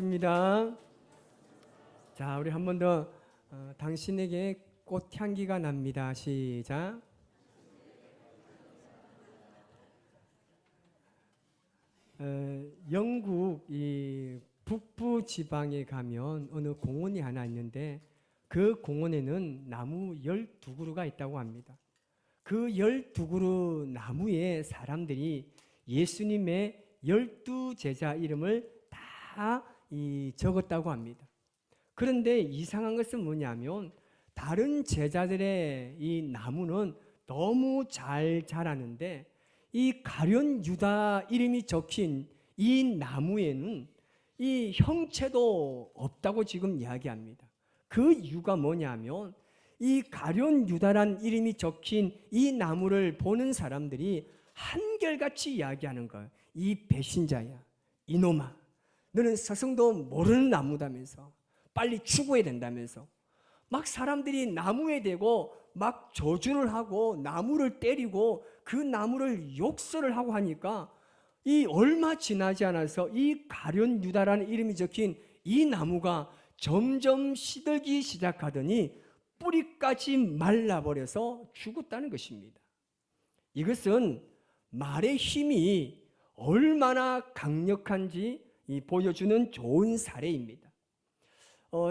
입니다. 자, 우리 한 번 더 당신에게 꽃향기가 납니다. 시작. 영국 이 북부 지방에 가면 어느 공원이 하나 있는데 그 공원에는 나무 12그루가 있다고 합니다. 그 12그루 나무에 사람들이 예수님의 12제자 이름을 다 적었다고 합니다. 그런데 이상한 것은 뭐냐면 다른 제자들의 이 나무는 너무 잘 자라는데 이 가룟 유다 이름이 적힌 이 나무에는 이 형체도 없다고 지금 이야기합니다. 그 이유가 뭐냐면 이 가룟 유다란 이름이 적힌 이 나무를 보는 사람들이 한결같이 이야기하는 거예요. 이 배신자야, 이놈아, 너는 서성도 모르는 나무다면서 빨리 죽어야 된다면서 막 사람들이 나무에 대고 막 저주를 하고 나무를 때리고 그 나무를 욕설을 하고 하니까 이 얼마 지나지 않아서 이 가룟 유다라는 이름이 적힌 이 나무가 점점 시들기 시작하더니 뿌리까지 말라버려서 죽었다는 것입니다. 이것은 말의 힘이 얼마나 강력한지 보여주는 좋은 사례입니다.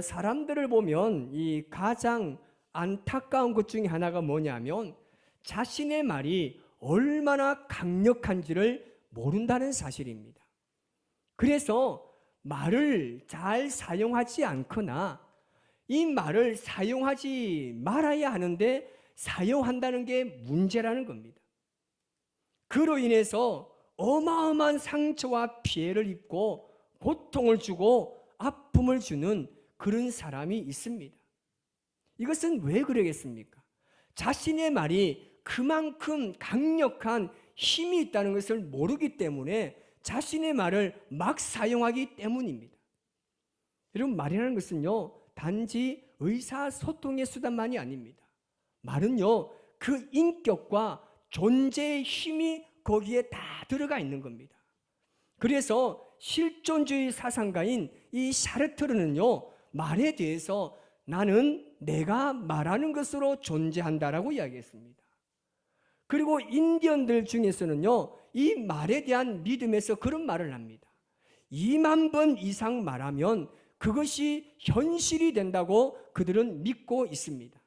사람들을 보면 이 가장 안타까운 것 중에 하나가 뭐냐면 자신의 말이 얼마나 강력한지를 모른다는 사실입니다. 그래서 말을 잘 사용하지 않거나 이 말을 사용하지 말아야 하는데 사용한다는 게 문제라는 겁니다. 그로 인해서 어마어마한 상처와 피해를 입고 고통을 주고 아픔을 주는 그런 사람이 있습니다. 이것은 왜 그러겠습니까? 자신의 말이 그만큼 강력한 힘이 있다는 것을 모르기 때문에 자신의 말을 막 사용하기 때문입니다. 여러분, 말이라는 것은요, 단지 의사소통의 수단만이 아닙니다. 말은요, 그 인격과 존재의 힘이 거기에 다 들어가 있는 겁니다. 그래서 실존주의 사상가인 이 샤르트르는요, 말에 대해서 나는 내가 말하는 것으로 존재한다라고 이야기했습니다. 그리고 인디언들 중에서는요, 이 말에 대한 믿음에서 그런 말을 합니다. 2만 번 이상 말하면 그것이 현실이 된다고 그들은 믿고 있습니다.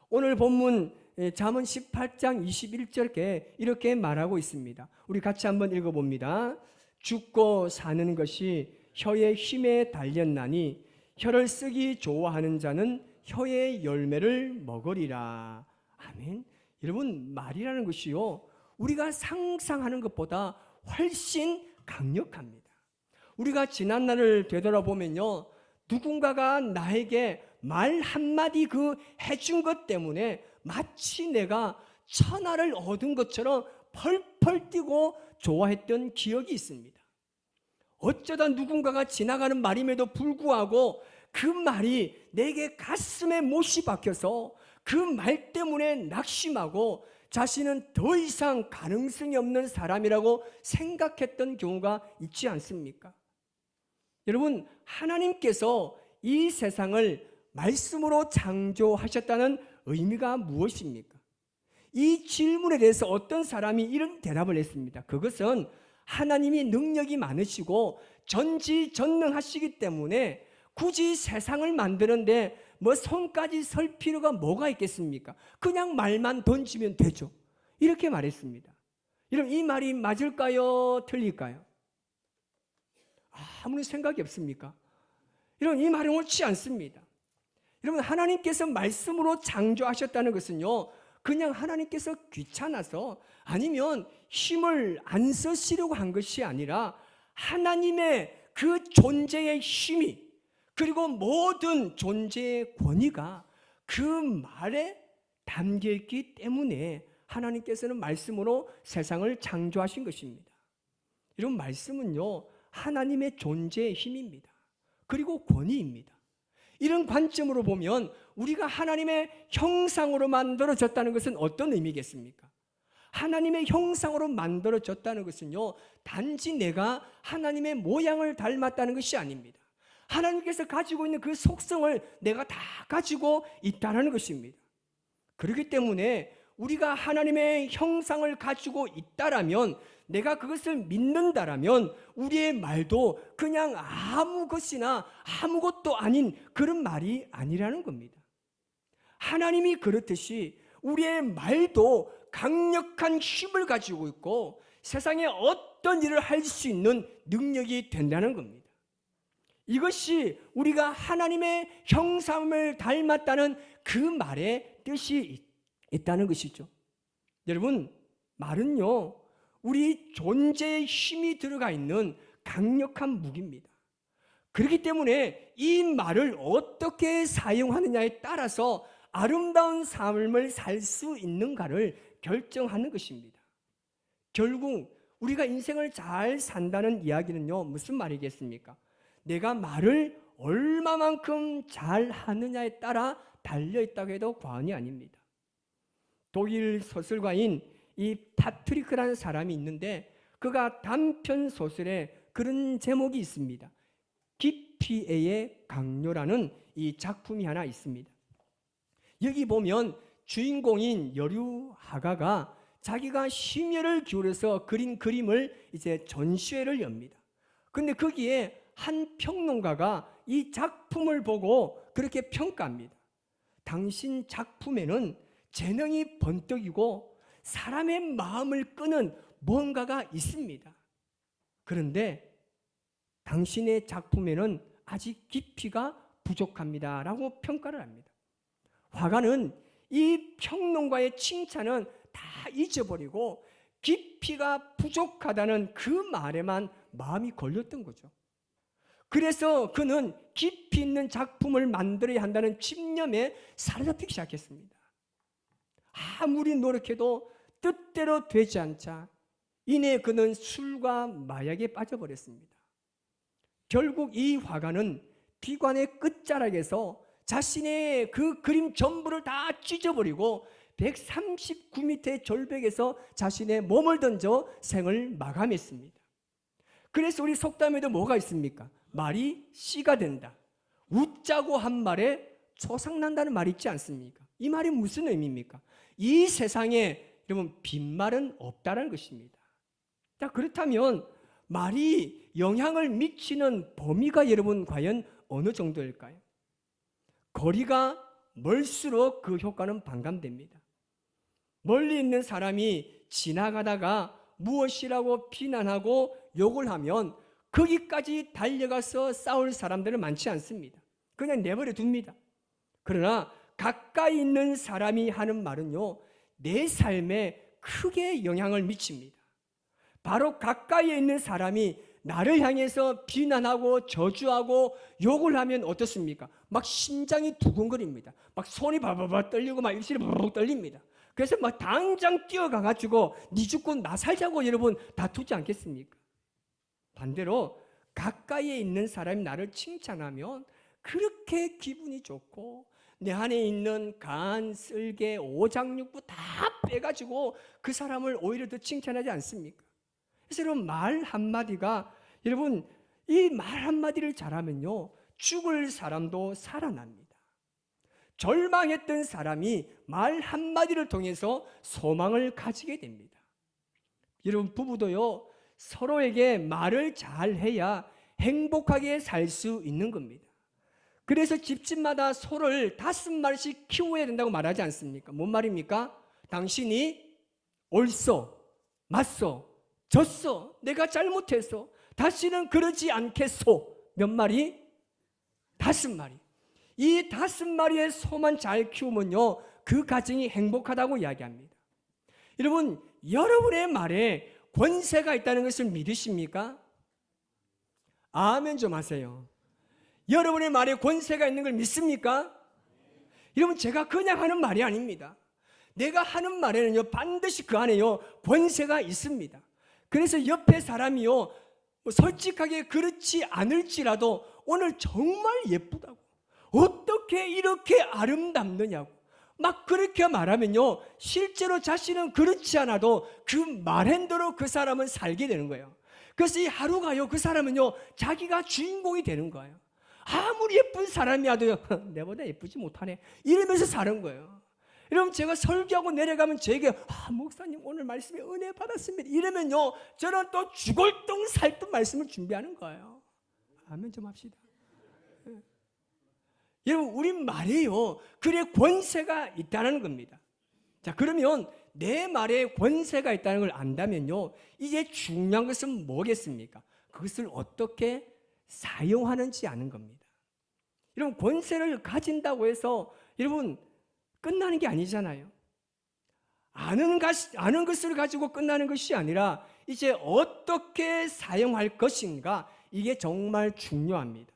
오늘 본문 잠언 18장 21절에 이렇게 말하고 있습니다. 우리 같이 한번 읽어봅니다. 죽고 사는 것이 혀의 힘에 달렸나니 혀를 쓰기 좋아하는 자는 혀의 열매를 먹으리라. 아멘. 여러분, 말이라는 것이요, 우리가 상상하는 것보다 훨씬 강력합니다. 우리가 지난날을 되돌아보면요, 누군가가 나에게 말 한마디 해준 것 때문에 마치 내가 천하를 얻은 것처럼 펄펄 뛰고 좋아했던 기억이 있습니다. 어쩌다 누군가가 지나가는 말임에도 불구하고 그 말이 내게 가슴에 못이 박혀서 그 말 때문에 낙심하고 자신은 더 이상 가능성이 없는 사람이라고 생각했던 경우가 있지 않습니까? 여러분, 하나님께서 이 세상을 말씀으로 창조하셨다는 의미가 무엇입니까? 이 질문에 대해서 어떤 사람이 이런 대답을 했습니다. 그것은 하나님이 능력이 많으시고 전지전능하시기 때문에 굳이 세상을 만드는데 손까지 설 필요가 뭐가 있겠습니까? 그냥 말만 던지면 되죠. 이렇게 말했습니다. 여러분, 이 말이 맞을까요? 틀릴까요? 아무런 생각이 없습니까? 여러분, 이 말은 옳지 않습니다. 여러분, 하나님께서 말씀으로 창조하셨다는 것은요, 그냥 하나님께서 귀찮아서 아니면 힘을 안 쓰시려고 한 것이 아니라 하나님의 그 존재의 힘이, 그리고 모든 존재의 권위가 그 말에 담겨있기 때문에 하나님께서는 말씀으로 세상을 창조하신 것입니다. 이런 말씀은요, 하나님의 존재의 힘입니다. 그리고 권위입니다. 이런 관점으로 보면 우리가 하나님의 형상으로 만들어졌다는 것은 어떤 의미겠습니까? 하나님의 형상으로 만들어졌다는 것은요, 단지 내가 하나님의 모양을 닮았다는 것이 아닙니다. 하나님께서 가지고 있는 그 속성을 내가 다 가지고 있다는 것입니다. 그렇기 때문에 우리가 하나님의 형상을 가지고 있다라면, 내가 그것을 믿는다라면 우리의 말도 그냥 아무 것이나 아무것도 아닌 그런 말이 아니라는 겁니다. 하나님이 그렇듯이 우리의 말도 강력한 힘을 가지고 있고 세상에 어떤 일을 할 수 있는 능력이 된다는 겁니다. 이것이 우리가 하나님의 형상을 닮았다는 그 말의 뜻이 있다는 것이죠. 여러분, 말은요, 우리 존재의 힘이 들어가 있는 강력한 무기입니다. 그렇기 때문에 이 말을 어떻게 사용하느냐에 따라서 아름다운 삶을 살 수 있는가를 결정하는 것입니다. 결국 우리가 인생을 잘 산다는 이야기는요, 무슨 말이겠습니까? 내가 말을 얼마만큼 잘 하느냐에 따라 달려있다고 해도 과언이 아닙니다. 독일 소설가인 이 파트리크라는 사람이 있는데, 그가 단편 소설에 그런 제목이 있습니다. 기피의 강요라는 이 작품이 하나 있습니다. 여기 보면 주인공인 여류하가가 자기가 심혈을 기울여서 그린 그림을 이제 전시회를 엽니다. 근데 거기에 한 평론가가 이 작품을 보고 그렇게 평가합니다. 당신 작품에는 재능이 번뜩이고 사람의 마음을 끄는 뭔가가 있습니다. 그런데 당신의 작품에는 아직 깊이가 부족합니다 라고 평가를 합니다. 화가는 이 평론가의 칭찬은 다 잊어버리고 깊이가 부족하다는 그 말에만 마음이 걸렸던 거죠. 그래서 그는 깊이 있는 작품을 만들어야 한다는 집념에 사로잡히기 시작했습니다. 아무리 노력해도 뜻대로 되지 않자 이내 그는 술과 마약에 빠져버렸습니다. 결국 이 화가는 비관의 끝자락에서 자신의 그 그림 전부를 다 찢어버리고 139m의 절벽에서 자신의 몸을 던져 생을 마감했습니다. 그래서 우리 속담에도 뭐가 있습니까? 말이 씨가 된다. 웃자고 한 말에 초상난다는 말이 있지 않습니까? 이 말이 무슨 의미입니까? 이 세상에 여러분 빈말은 없다는 것입니다. 자, 그렇다면 말이 영향을 미치는 범위가 여러분 과연 어느 정도일까요? 거리가 멀수록 그 효과는 반감됩니다. 멀리 있는 사람이 지나가다가 무엇이라고 비난하고 욕을 하면 거기까지 달려가서 싸울 사람들은 많지 않습니다. 그냥 내버려 둡니다. 그러나 가까이 있는 사람이 하는 말은요, 내 삶에 크게 영향을 미칩니다. 바로 가까이에 있는 사람이 나를 향해서 비난하고 저주하고 욕을 하면 어떻습니까? 막 심장이 두근거립니다. 막 손이 바바바 떨리고 막 입술이 바바바 떨립니다. 그래서 막 당장 뛰어가가지고 니 죽고 나 살자고 여러분 다투지 않겠습니까? 반대로 가까이에 있는 사람이 나를 칭찬하면 그렇게 기분이 좋고 내 안에 있는 간, 쓸개, 오장육부 다 빼가지고 그 사람을 오히려 더 칭찬하지 않습니까? 그래서 여러분 말 한마디가 여러분 이 말 한마디를 잘하면요 죽을 사람도 살아납니다. 절망했던 사람이 말 한마디를 통해서 소망을 가지게 됩니다. 여러분 부부도요 서로에게 말을 잘해야 행복하게 살 수 있는 겁니다. 그래서 집집마다 소를 5마리씩 키워야 된다고 말하지 않습니까? 뭔 말입니까? 당신이 옳소, 맞소, 졌소, 내가 잘못했소, 다시는 그러지 않겠소. 몇 마리? 5마리. 이 5마리의 소만 잘 키우면요 그 가정이 행복하다고 이야기합니다. 여러분 여러분의 말에 권세가 있다는 것을 믿으십니까? 아멘 좀 하세요. 여러분의 말에 권세가 있는 걸 믿습니까? 여러분 제가 그냥 하는 말이 아닙니다. 내가 하는 말에는요 반드시 그 안에요 권세가 있습니다. 그래서 옆에 사람이요 뭐 솔직하게 그렇지 않을지라도 오늘 정말 예쁘다고, 어떻게 이렇게 아름답느냐고, 막 그렇게 말하면요, 실제로 자신은 그렇지 않아도 그 말한 대로 그 사람은 살게 되는 거예요. 그래서 이 하루가요, 그 사람은요, 자기가 주인공이 되는 거예요. 아무리 예쁜 사람이라도요, 내보다 예쁘지 못하네, 이러면서 사는 거예요. 여러분, 제가 설교하고 내려가면 저에게 목사님 오늘 말씀에 은혜 받았습니다 이러면요, 저는 또 죽을 똥 살 똥 말씀을 준비하는 거예요. 아멘 좀 합시다. 여러분, 우리 말에요, 그래 권세가 있다는 겁니다. 자, 그러면 내 말에 권세가 있다는 걸 안다면요, 이제 중요한 것은 뭐겠습니까? 그것을 어떻게 사용하는지 아는 겁니다. 여러분, 권세를 가진다고 해서 여러분 끝나는 게 아니잖아요. 아는 것을 가지고 끝나는 것이 아니라 이제 어떻게 사용할 것인가, 이게 정말 중요합니다.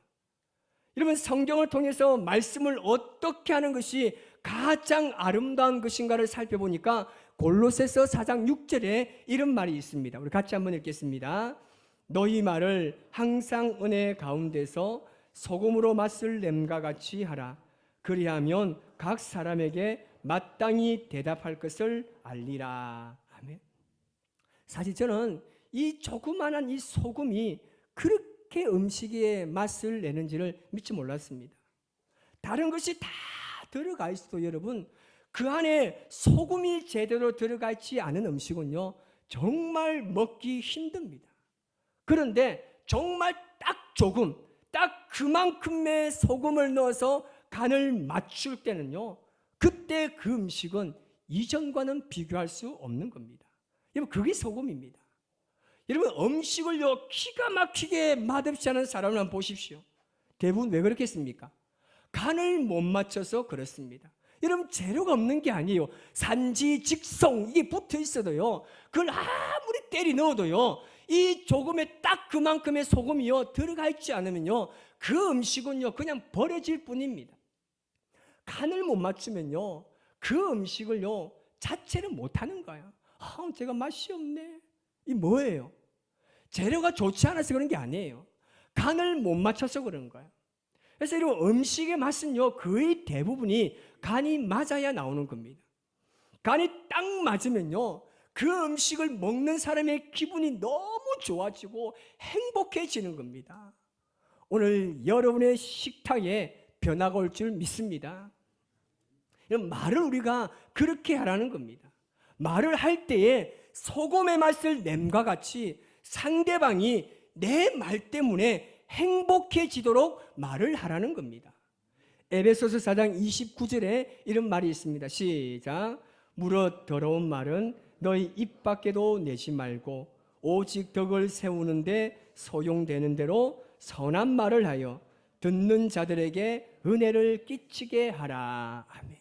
여러분, 성경을 통해서 말씀을 어떻게 하는 것이 가장 아름다운 것인가를 살펴보니까 골로새서 4장 6절에 이런 말이 있습니다. 우리 같이 한번 읽겠습니다. 너희 말을 항상 은혜 가운데서 소금으로 맛을 냄과 같이 하라. 그리하면 각 사람에게 마땅히 대답할 것을 알리라. 아멘. 사실 저는 이 조그만한 이 소금이 그렇게 음식에 맛을 내는지를 미처 몰랐습니다. 다른 것이 다 들어가 있어도 여러분, 그 안에 소금이 제대로 들어가 있지 않은 음식은요, 정말 먹기 힘듭니다. 그런데 정말 딱 조금, 딱 그만큼의 소금을 넣어서 간을 맞출 때는요, 그때 그 음식은 이전과는 비교할 수 없는 겁니다. 여러분, 그게 소금입니다. 여러분, 음식을요 기가 막히게 맛없이 하는 사람을 한번 보십시오. 대부분 왜 그렇겠습니까? 간을 못 맞춰서 그렇습니다. 여러분, 재료가 없는 게 아니에요. 산지 직송 이게 붙어 있어도요, 그걸 아무리 때리 넣어도요, 이 조금의 딱 그만큼의 소금이요 들어가 있지 않으면요, 그 음식은요 그냥 버려질 뿐입니다. 간을 못 맞추면요, 그 음식을요 자체를 못 하는 거예요. 제가 맛이 없네. 이 뭐예요? 재료가 좋지 않아서 그런 게 아니에요. 간을 못 맞춰서 그런 거예요. 그래서 이런 음식의 맛은요 거의 대부분이 간이 맞아야 나오는 겁니다. 간이 딱 맞으면요, 그 음식을 먹는 사람의 기분이 너무 좋아지고 행복해지는 겁니다. 오늘 여러분의 식탁에 변화가 올 줄 믿습니다. 말을 우리가 그렇게 하라는 겁니다. 말을 할 때에 소금의 맛을 냄과 같이 상대방이 내 말 때문에 행복해지도록 말을 하라는 겁니다. 에베소서 4장 29절에 이런 말이 있습니다. 시작. 무릇 더러운 말은 너희 입 밖에도 내지 말고 오직 덕을 세우는데 소용되는 대로 선한 말을 하여 듣는 자들에게 은혜를 끼치게 하라. 아멘.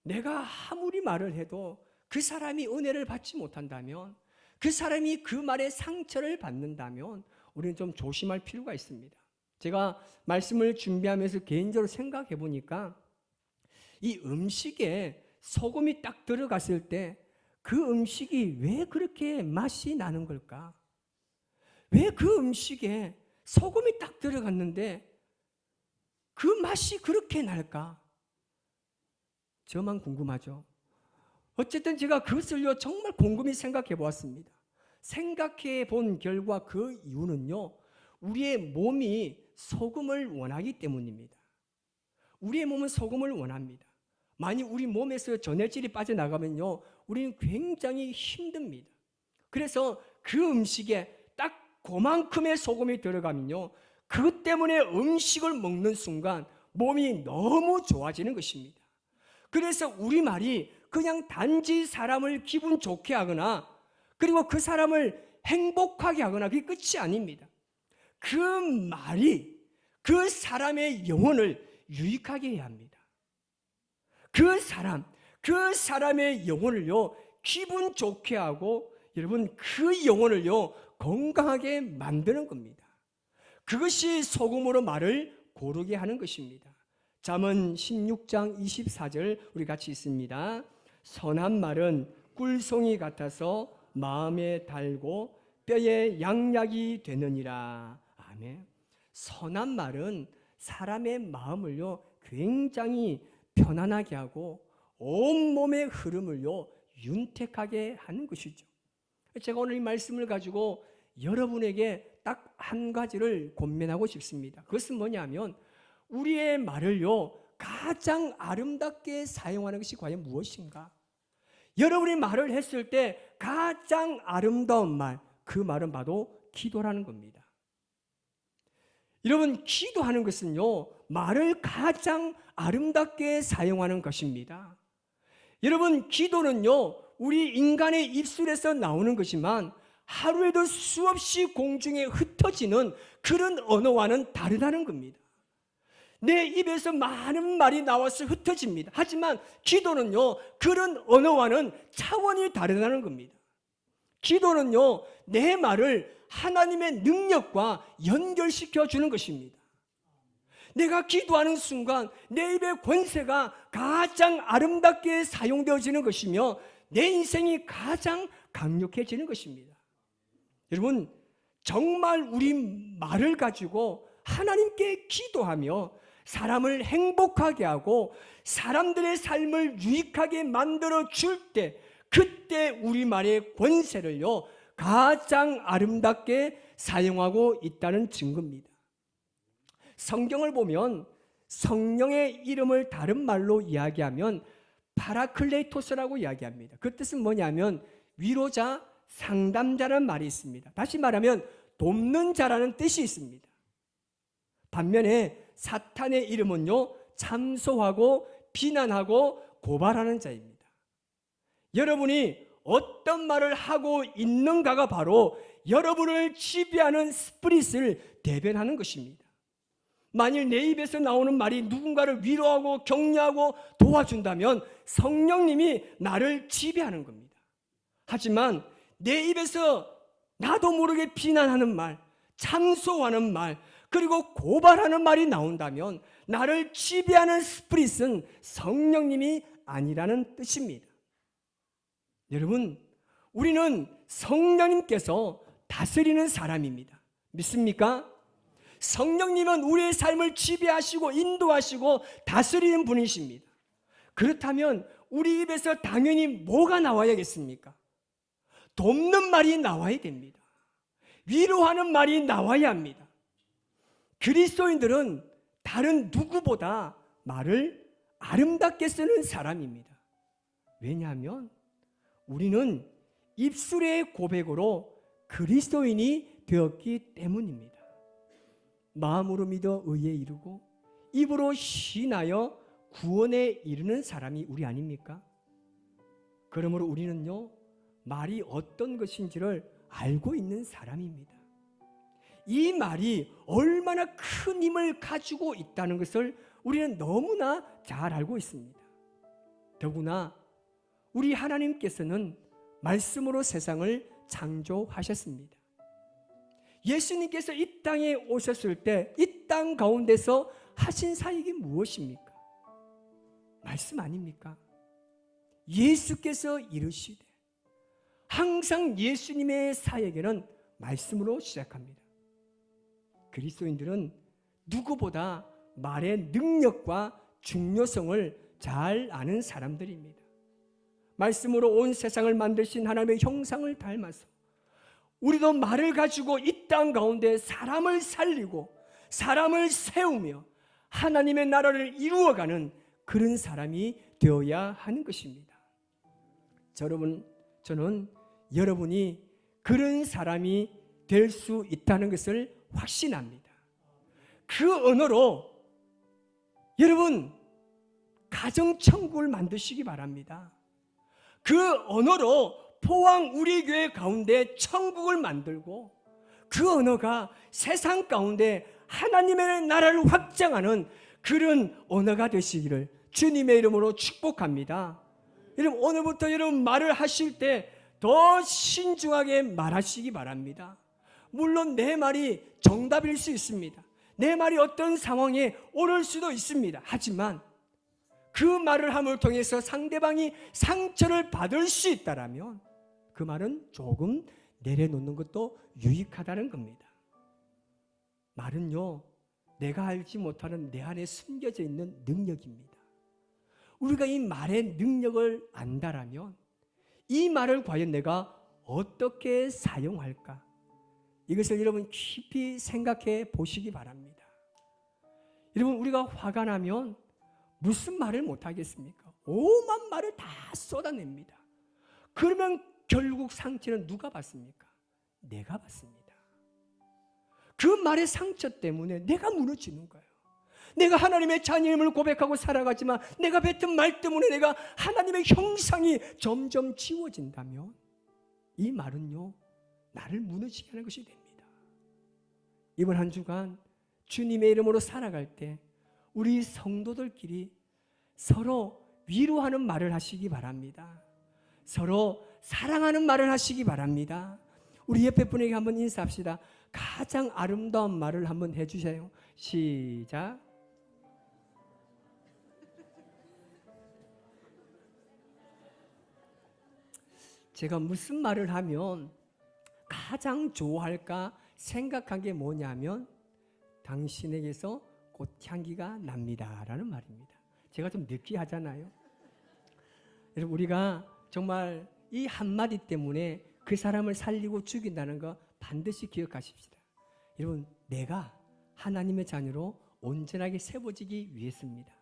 내가 아무리 말을 해도 그 사람이 은혜를 받지 못한다면, 그 사람이 그 말에 상처를 받는다면 우리는 좀 조심할 필요가 있습니다. 제가 말씀을 준비하면서 개인적으로 생각해 보니까 이 음식에 소금이 딱 들어갔을 때 그 음식이 왜 그렇게 맛이 나는 걸까? 왜 그 음식에 소금이 딱 들어갔는데 그 맛이 그렇게 날까? 저만 궁금하죠. 어쨌든 제가 그것을요 정말 곰곰이 생각해 보았습니다. 생각해 본 결과 그 이유는요, 우리의 몸이 소금을 원하기 때문입니다. 우리의 몸은 소금을 원합니다. 만약 우리 몸에서 전해질이 빠져나가면요, 우리는 굉장히 힘듭니다. 그래서 그 음식에 딱 그만큼의 소금이 들어가면요, 그것 때문에 음식을 먹는 순간 몸이 너무 좋아지는 것입니다. 그래서 우리말이 그냥 단지 사람을 기분 좋게 하거나 그리고 그 사람을 행복하게 하거나 그게 끝이 아닙니다. 그 말이 그 사람의 영혼을 유익하게 해야 합니다. 그 사람의 영혼을요 기분 좋게 하고 여러분 그 영혼을요 건강하게 만드는 겁니다. 그것이 소금으로 말을 고르게 하는 것입니다. 잠언 16장 24절 우리 같이 있습니다. 선한 말은 꿀송이 같아서 마음에 달고 뼈에 양약이 되느니라. 아멘. 선한 말은 사람의 마음을요 굉장히 편안하게 하고 온몸의 흐름을요 윤택하게 하는 것이죠. 제가 오늘 이 말씀을 가지고 여러분에게 딱 한 가지를 권면하고 싶습니다. 그것은 뭐냐면 우리의 말을요 가장 아름답게 사용하는 것이 과연 무엇인가? 여러분이 말을 했을 때 가장 아름다운 말, 그 말은 바로 기도라는 겁니다. 여러분, 기도하는 것은요 말을 가장 아름답게 사용하는 것입니다. 여러분, 기도는요 우리 인간의 입술에서 나오는 것이지만 하루에도 수없이 공중에 흩어지는 그런 언어와는 다르다는 겁니다. 내 입에서 많은 말이 나와서 흩어집니다. 하지만 기도는요 그런 언어와는 차원이 다르다는 겁니다. 기도는요 내 말을 하나님의 능력과 연결시켜 주는 것입니다. 내가 기도하는 순간 내 입의 권세가 가장 아름답게 사용되어지는 것이며 내 인생이 가장 강력해지는 것입니다. 여러분, 정말 우리 말을 가지고 하나님께 기도하며 사람을 행복하게 하고 사람들의 삶을 유익하게 만들어 줄 때, 그때 우리 말의 권세를요 가장 아름답게 사용하고 있다는 증거입니다. 성경을 보면 성령의 이름을 다른 말로 이야기하면 파라클레토스라고 이야기합니다. 그 뜻은 뭐냐면 위로자, 상담자라는 말이 있습니다. 다시 말하면 돕는 자라는 뜻이 있습니다. 반면에 사탄의 이름은요 참소하고 비난하고 고발하는 자입니다. 여러분이 어떤 말을 하고 있는가가 바로 여러분을 지배하는 스피릿을 대변하는 것입니다. 만일 내 입에서 나오는 말이 누군가를 위로하고 격려하고 도와준다면 성령님이 나를 지배하는 겁니다. 하지만 내 입에서 나도 모르게 비난하는 말, 참소하는 말, 그리고 고발하는 말이 나온다면 나를 지배하는 스피릿은 성령님이 아니라는 뜻입니다. 여러분, 우리는 성령님께서 다스리는 사람입니다. 믿습니까? 성령님은 우리의 삶을 지배하시고 인도하시고 다스리는 분이십니다. 그렇다면 우리 입에서 당연히 뭐가 나와야겠습니까? 돕는 말이 나와야 됩니다. 위로하는 말이 나와야 합니다. 그리스도인들은 다른 누구보다 말을 아름답게 쓰는 사람입니다. 왜냐하면 우리는 입술의 고백으로 그리스도인이 되었기 때문입니다. 마음으로 믿어 의에 이르고 입으로 시인하여 구원에 이르는 사람이 우리 아닙니까? 그러므로 우리는요 말이 어떤 것인지를 알고 있는 사람입니다. 이 말이 얼마나 큰 힘을 가지고 있다는 것을 우리는 너무나 잘 알고 있습니다. 더구나 우리 하나님께서는 말씀으로 세상을 창조하셨습니다. 예수님께서 이 땅에 오셨을 때 이 땅 가운데서 하신 사역이 무엇입니까? 말씀 아닙니까? 예수께서 이르시되, 항상 예수님의 사역에는 말씀으로 시작합니다. 그리스도인들은 누구보다 말의 능력과 중요성을 잘 아는 사람들입니다. 말씀으로 온 세상을 만드신 하나님의 형상을 닮아서 우리도 말을 가지고 이 땅 가운데 사람을 살리고 사람을 세우며 하나님의 나라를 이루어가는 그런 사람이 되어야 하는 것입니다. 저는 여러분이 그런 사람이 될 수 있다는 것을 확신합니다. 그 언어로 여러분 가정천국을 만드시기 바랍니다. 그 언어로 포항 우리 교회 가운데 천국을 만들고 그 언어가 세상 가운데 하나님의 나라를 확장하는 그런 언어가 되시기를 주님의 이름으로 축복합니다. 여러분 오늘부터 여러분 말을 하실 때 더 신중하게 말하시기 바랍니다. 물론 내 말이 정답일 수 있습니다. 내 말이 어떤 상황에 옳을 수도 있습니다. 하지만 그 말을 함을 통해서 상대방이 상처를 받을 수 있다면 그 말은 조금 내려놓는 것도 유익하다는 겁니다. 말은요 내가 알지 못하는 내 안에 숨겨져 있는 능력입니다. 우리가 이 말의 능력을 안다라면 이 말을 과연 내가 어떻게 사용할까? 이것을 여러분 깊이 생각해 보시기 바랍니다. 여러분, 우리가 화가 나면 무슨 말을 못하겠습니까? 오만 말을 다 쏟아냅니다. 그러면 결국 상처는 누가 받습니까? 내가 받습니다. 그 말의 상처 때문에 내가 무너지는 거예요. 내가 하나님의 자녀임을 고백하고 살아가지만 내가 뱉은 말 때문에 내가 하나님의 형상이 점점 지워진다면 이 말은요, 나를 무너지게 하는 것이 됩니다. 이번 한 주간 주님의 이름으로 살아갈 때 우리 성도들끼리 서로 위로하는 말을 하시기 바랍니다. 서로 사랑하는 말을 하시기 바랍니다. 우리 옆에 분에게 한번 인사합시다. 가장 아름다운 말을 한번 해주세요. 시작. 제가 무슨 말을 하면 가장 좋아할까 생각한 게 뭐냐면 당신에게서 꽃향기가 납니다 라는 말입니다. 제가 좀 느끼하잖아요. 여러분, 우리가 정말 이 한마디 때문에 그 사람을 살리고 죽인다는 거 반드시 기억하십시다. 여러분, 내가 하나님의 자녀로 온전하게 세워지기 위해서입니다.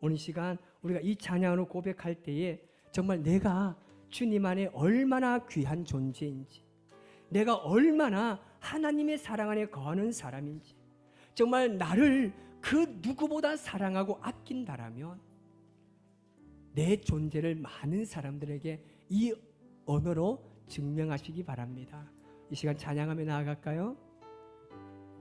오늘 시간 우리가 이 찬양으로 고백할 때에 정말 내가 주님 안에 얼마나 귀한 존재인지, 내가 얼마나 하나님의 사랑 안에 거하는 사람인지, 정말 나를 그 누구보다 사랑하고 아낀다라면 내 존재를 많은 사람들에게 이 언어로 증명하시기 바랍니다. 이 시간 찬양하며 나아갈까요?